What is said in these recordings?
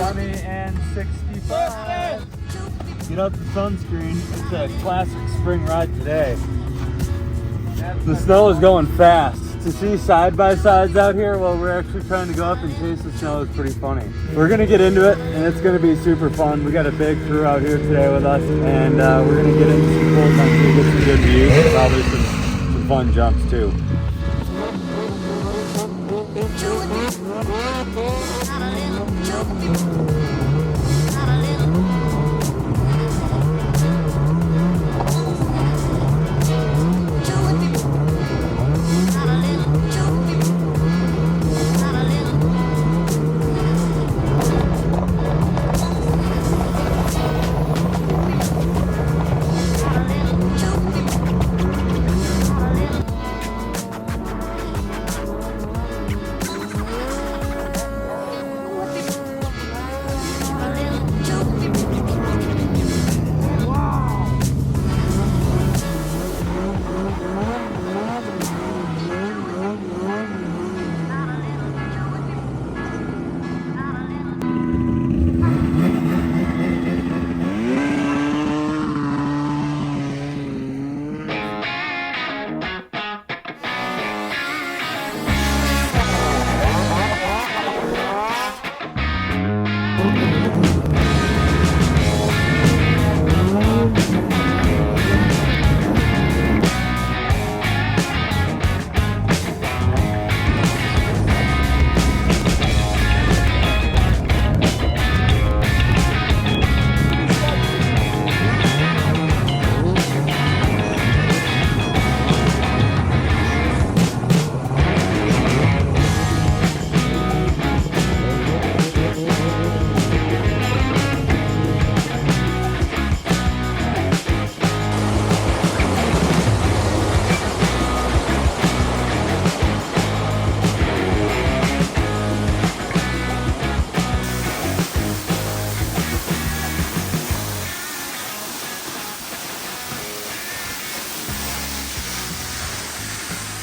sunny and 65. Get out the sunscreen. It's a classic spring ride today. The snow is going fast. To see side-by-sides out here while we're actually trying to go up and chase the snow is pretty funny. We're gonna get into it and it's gonna be super fun. We got a big crew out here today with us, and we're gonna get into some cool country, get some good views, and probably some fun jumps too.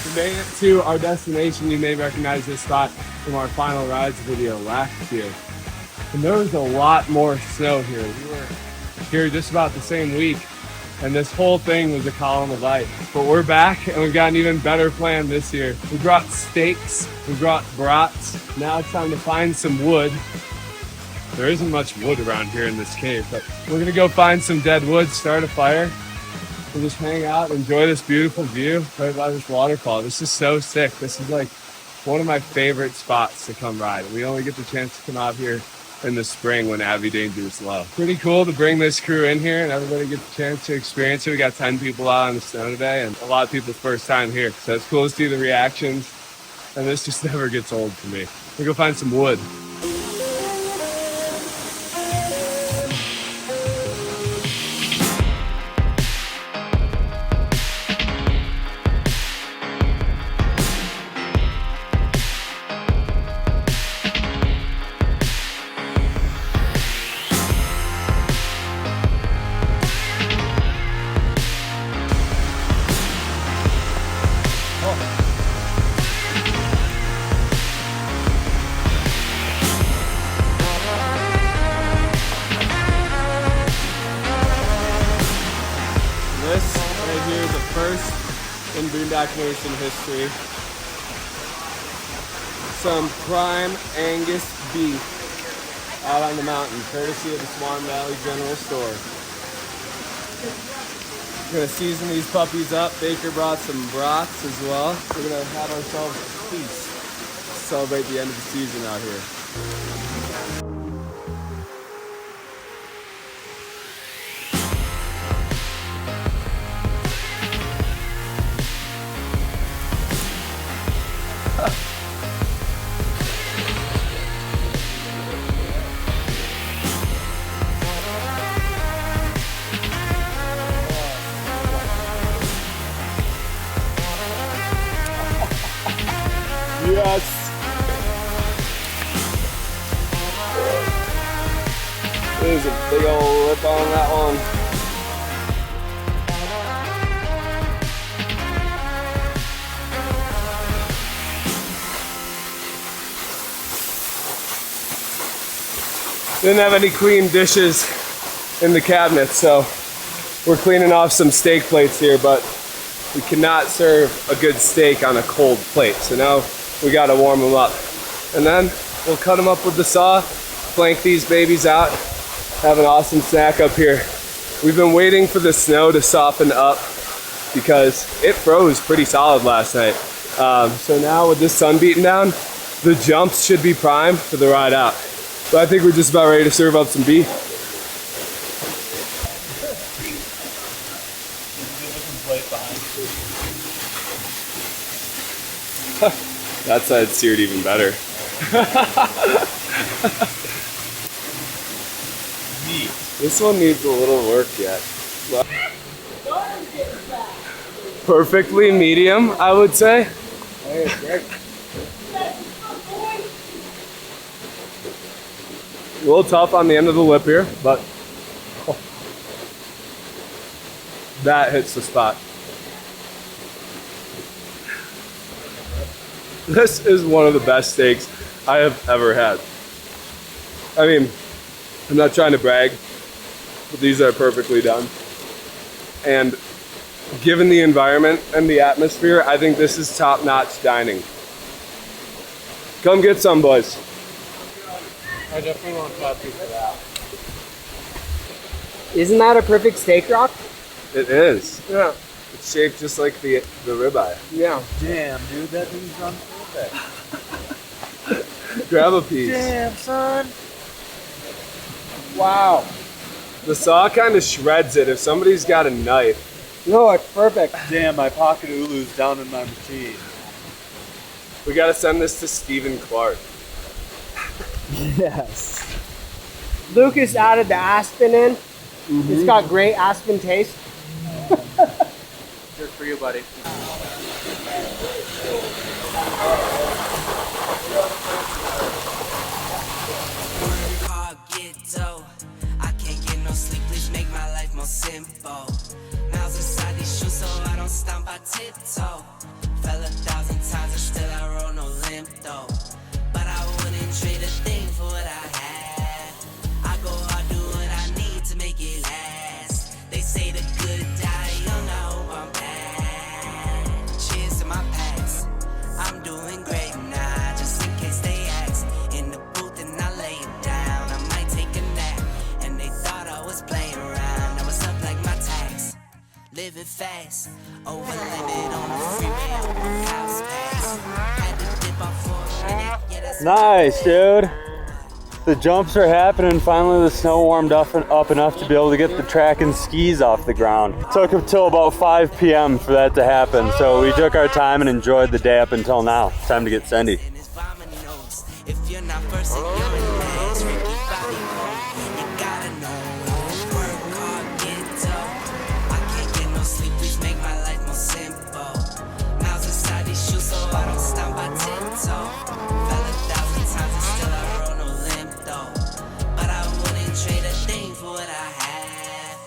We made it to our destination. You may recognize this spot from our final rides video last year. And there was a lot more snow here. We were here just about the same week, and this whole thing was a column of ice. But we're back, and we've got an even better plan this year. We brought steaks, we brought brats. Now it's time to find some wood. There isn't much wood around here in this cave, but we're gonna go find some dead wood, start a fire, and just hang out, enjoy this beautiful view right by this waterfall. This is so sick. This is like one of my favorite spots to come ride. We only get the chance to come out here in the spring when Abbey Danger is low. Pretty cool to bring this crew in here and everybody gets a chance to experience it. We got 10 people out on the snow today and a lot of people's first time here. So it's cool to see the reactions, and this just never gets old for me. We'll go find some wood. This right here is the first in Boondock Nation history. Some prime Angus beef out on the mountain, courtesy of the Swan Valley General Store. We're gonna season these puppies up. Baker brought some brats as well. We're gonna have ourselves a feast to celebrate the end of the season out here. Yes! There's a big old lip on that one. Didn't have any clean dishes in the cabinet, so we're cleaning off some steak plates here, but we cannot serve a good steak on a cold plate. So now we gotta warm them up. And then we'll cut them up with the saw, flank these babies out, have an awesome snack up here. We've been waiting for the snow to soften up because it froze pretty solid last night. So now with this sun beating down, the jumps should be prime for the ride out. So I think we're just about ready to serve up some beef. That side seared even better. This one needs a little work yet. Perfectly medium, I would say. A little tough on the end of the lip here, but that hits the spot. This is one of the best steaks I have ever had. I mean, I'm not trying to brag, but these are perfectly done. And given the environment and the atmosphere, I think this is top-notch dining. Come get some, boys. I definitely want coffee for that. Isn't that a perfect steak rock? It is. Yeah. It's shaped just like the ribeye. Yeah. Damn, dude, that thing's done perfect. Grab a piece. Damn, son. Wow. The saw kind of shreds it. If somebody's got a knife, No, it's perfect. Damn, my pocket ulu's down in my machine. we gotta send this to Stephen Clark. Yes. Lucas added the aspen in. It's got great aspen taste. Good for you, buddy. I can't get no sleep, please make my life more simple. Miles inside these shoes so I don't stomp, I tiptoe. Fell 1,000 times and still I roll no limp though. But I wouldn't trade a thing for what I had. I go hard, do what I need to make it last. They say the good die young, I hope I'm bad. Cheers to my past, I'm doing great now, just in case they ask. In the booth and I lay it down, I might take a nap. And they thought I was playing around, I was up like my tax. Living fast, over limit on the freeway, on the house pass. Had to dip off for a minute, yeah that's Nice, dude. The jumps are happening. Finally, the snow warmed up enough to be able to get the track and skis off the ground. It took until about 5 p.m. for that to happen, so we took our time and enjoyed the day up until now. It's time to get Sendy. in his vomit nose. If you're not first and you're in last, Ricky Bobby, you gotta know. Work hard, get dough. I can't get no sleep, please make my life more simple. Miles inside these shoes so I don't stomp, I tiptoe. Fell 1,000 times and still I roll no limp though. But I wouldn't trade a thing for what I have.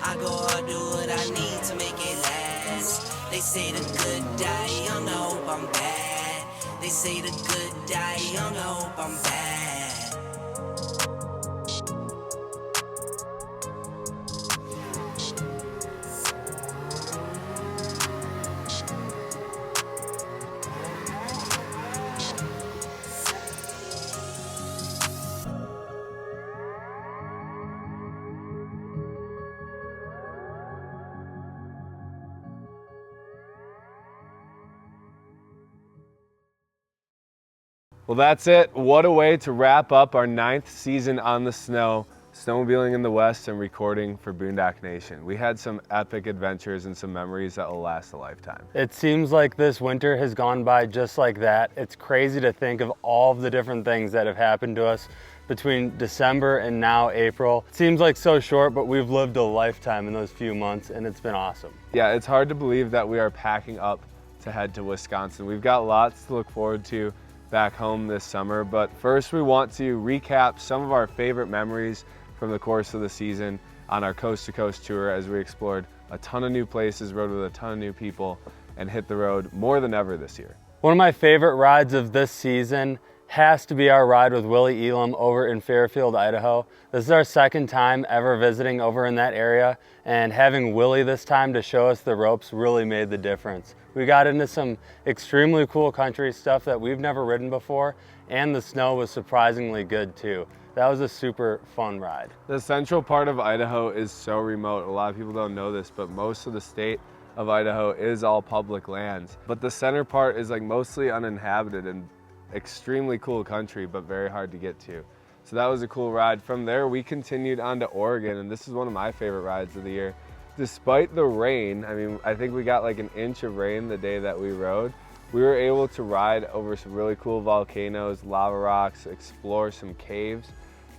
I go hard, do what I need to make it last. They say the good die young, I hope I'm bad. They say the good die young, I hope I'm bad. Well, that's it. What a way to wrap up our 9th season on the snow, snowmobiling in the West and recording for Boondock Nation. We had some epic adventures and some memories that will last a lifetime. It seems like this winter has gone by just like that. It's crazy to think of all of the different things that have happened to us between December and now April. It seems like so short, but we've lived a lifetime in those few months and it's been awesome. Yeah, it's hard to believe that we are packing up to head to Wisconsin. We've got lots to look forward to back home this summer, but first we want to recap some of our favorite memories from the course of the season on our coast to coast tour as we explored a ton of new places, rode with a ton of new people, and hit the road more than ever this year. One of my favorite rides of this season has to be our ride with Willie Elam over in Fairfield, Idaho. This is our second time ever visiting over in that area, and having Willie this time to show us the ropes really made the difference. We got into some extremely cool country stuff that we've never ridden before, and the snow was surprisingly good too. That was a super fun ride. The central part of Idaho is so remote. A lot of people don't know this, but most of the state of Idaho is all public lands. But the center part is like mostly uninhabited and extremely cool country, but very hard to get to. So that was a cool ride. From there, we continued on to Oregon, and this is one of my favorite rides of the year. Despite the rain, I mean, I think we got like an inch of rain the day that we rode. We were able to ride over some really cool volcanoes, lava rocks, explore some caves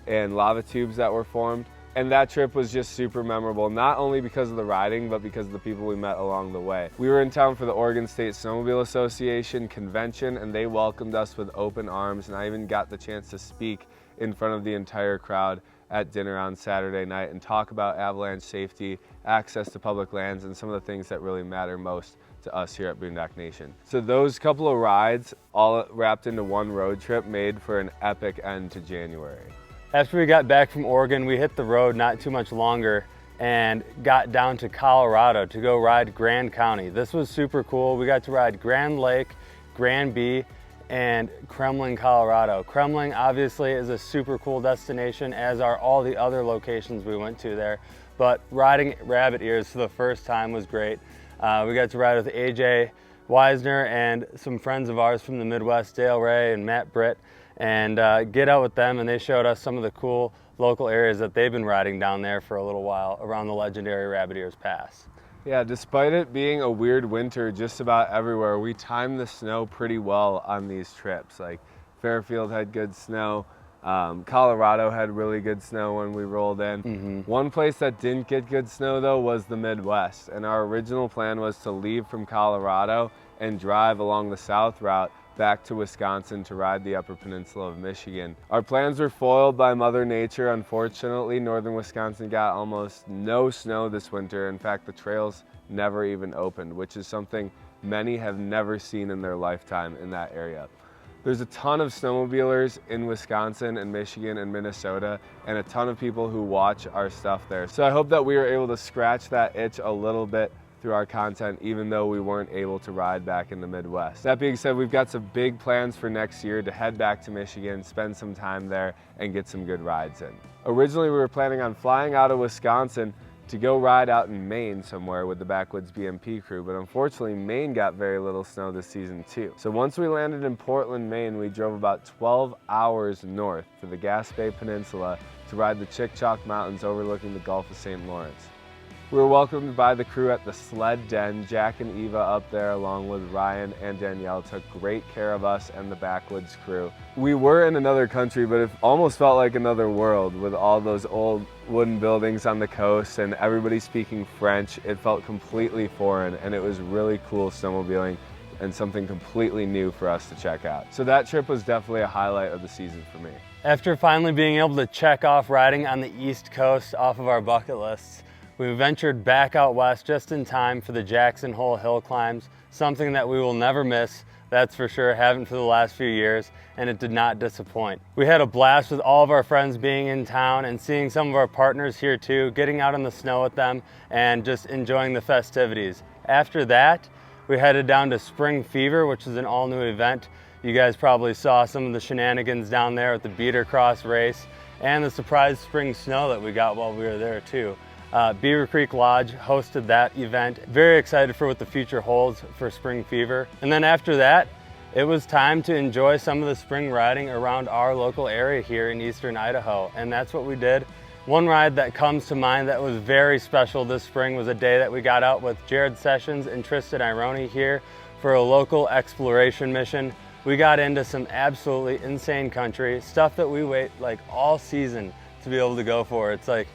and lava tubes that were formed. And that trip was just super memorable, not only because of the riding, but because of the people we met along the way. We were in town for the Oregon State Snowmobile Association convention, and they welcomed us with open arms, and I even got the chance to speak in front of the entire crowd at dinner on Saturday night and talk about avalanche safety, access to public lands, and some of the things that really matter most to us here at Boondock Nation. So those couple of rides, all wrapped into one road trip, made for an epic end to January. After we got back from Oregon, we hit the road not too much longer and got down to Colorado to go ride Grand County. This was super cool. We got to ride Grand Lake, Grand Bee, and Kremling, Colorado. Kremling obviously is a super cool destination, as are all the other locations we went to there. But riding rabbit ears for the first time was great. We got to ride with AJ Weisner and some friends of ours from the Midwest, Dale Ray and Matt Britt, and get out with them, and they showed us some of the cool local areas that they've been riding down there for a little while around the legendary Rabbit Ears Pass. Yeah, despite it being a weird winter just about everywhere, we timed the snow pretty well on these trips. Like Fairfield had good snow, Colorado had really good snow when we rolled in. One place that didn't get good snow though was the Midwest, and our original plan was to leave from Colorado and drive along the south route back to Wisconsin to ride the Upper Peninsula of Michigan. Our plans were foiled by Mother Nature. Unfortunately, northern Wisconsin got almost no snow this winter. In fact, the trails never even opened, which is something many have never seen in their lifetime in that area. There's a ton of snowmobilers in Wisconsin and Michigan and Minnesota, and a ton of people who watch our stuff there. So I hope that we were able to scratch that itch a little bit through our content, even though we weren't able to ride back in the Midwest. That being said, we've got some big plans for next year to head back to Michigan, spend some time there, and get some good rides in. Originally, we were planning on flying out of Wisconsin to go ride out in Maine somewhere with the Backwoods BMP crew, but unfortunately, Maine got very little snow this season too. So once we landed in Portland, Maine, we drove about 12 hours north to the Gaspé Peninsula to ride the Chick-Chalk Mountains overlooking the Gulf of St. Lawrence. We were welcomed by the crew at the Sled Den. Jack and Eva up there, along with Ryan and Danielle, took great care of us and the Backwoods crew. We were in another country, but it almost felt like another world with all those old wooden buildings on the coast and everybody speaking French. It felt completely foreign, and it was really cool snowmobiling and something completely new for us to check out. So that trip was definitely a highlight of the season for me. After finally being able to check off riding on the East Coast off of our bucket lists, we ventured back out west just in time for the Jackson Hole hill climbs, something that we will never miss, that's for sure, haven't for the last few years, and it did not disappoint. We had a blast with all of our friends being in town and seeing some of our partners here too, getting out in the snow with them and just enjoying the festivities. After that, we headed down to Spring Fever, which is an all-new event. You guys probably saw some of the shenanigans down there with the beater cross race and the surprise spring snow that we got while we were there too. Beaver Creek Lodge hosted that event. Very excited for what the future holds for Spring Fever. And then after that, it was time to enjoy some of the spring riding around our local area here in eastern Idaho. And that's what we did. One ride that comes to mind that was very special this spring was a day that we got out with Jared Sessions and Tristan Ironi here for a local exploration mission. We got into some absolutely insane country, stuff that we wait like all season to be able to go for. It's like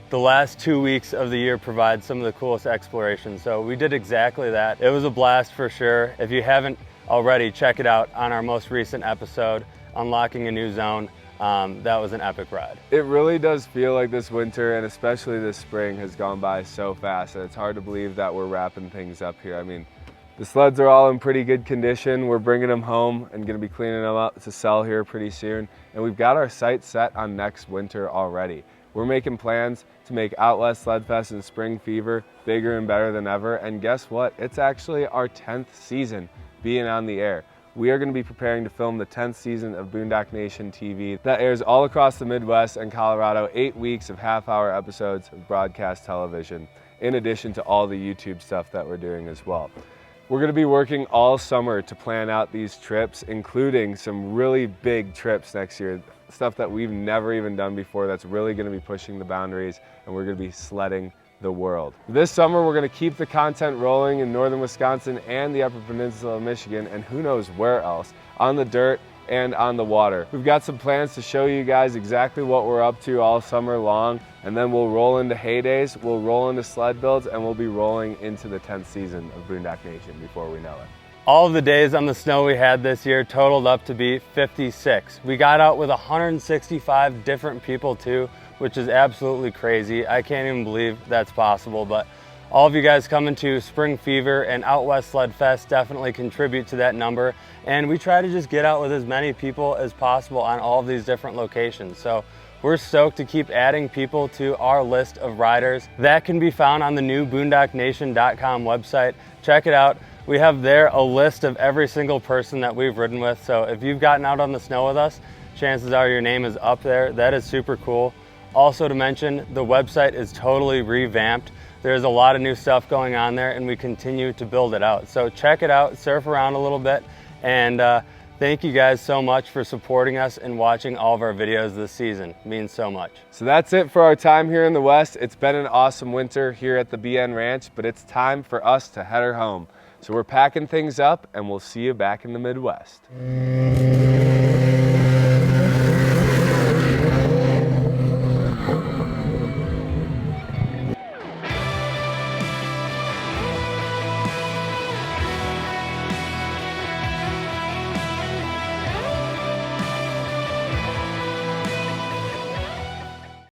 the last 2 weeks of the year provide some of the coolest exploration. So we did exactly that. It was a blast for sure. If you haven't already, check it out on our most recent episode, Unlocking a New Zone. That was an epic ride. It really does feel like this winter, and especially this spring, has gone by so fast, and it's hard to believe that we're wrapping things up here. I mean, The sleds are all in pretty good condition. We're bringing them home and gonna be cleaning them up to sell here pretty soon. And we've got our sights set on next winter already. We're making plans to make Out West Sled Fest and Spring Fever bigger and better than ever. And guess what? It's actually our 10th season being on the air. We are going to be preparing to film the 10th season of Boondock Nation TV that airs all across the Midwest and Colorado, 8 weeks of half-hour episodes of broadcast television, in addition to all the YouTube stuff that we're doing as well. We're going to be working all summer to plan out these trips, including some really big trips next year, stuff that we've never even done before that's really going to be pushing the boundaries, and we're going to be sledding the world. This summer, we're going to keep the content rolling in northern Wisconsin and the Upper Peninsula of Michigan, and who knows where else, on the dirt and on the water. We've got some plans to show you guys exactly what we're up to all summer long, and then we'll roll into heydays, we'll roll into sled builds, and we'll be rolling into the 10th season of Boondock Nation before we know it. All of the days on the snow we had this year totaled up to be 56. We got out with 165 different people too, which is absolutely crazy. I can't even believe that's possible, but all of you guys coming to Spring Fever and Out West Sled Fest definitely contribute to that number. And we try to just get out with as many people as possible on all of these different locations. So we're stoked to keep adding people to our list of riders. That can be found on the new boondocknation.com website. Check it out. We have there a list of every single person that we've ridden with. So if you've gotten out on the snow with us, chances are your name is up there. That is super cool. Also to mention, the website is totally revamped. There's a lot of new stuff going on there and we continue to build it out. So check it out, surf around a little bit, and thank you guys so much for supporting us and watching all of our videos this season. It means so much. So that's it for our time here in the West. It's been an awesome winter here at the BN Ranch, but it's time for us to head her home. So we're packing things up and we'll see you back in the Midwest.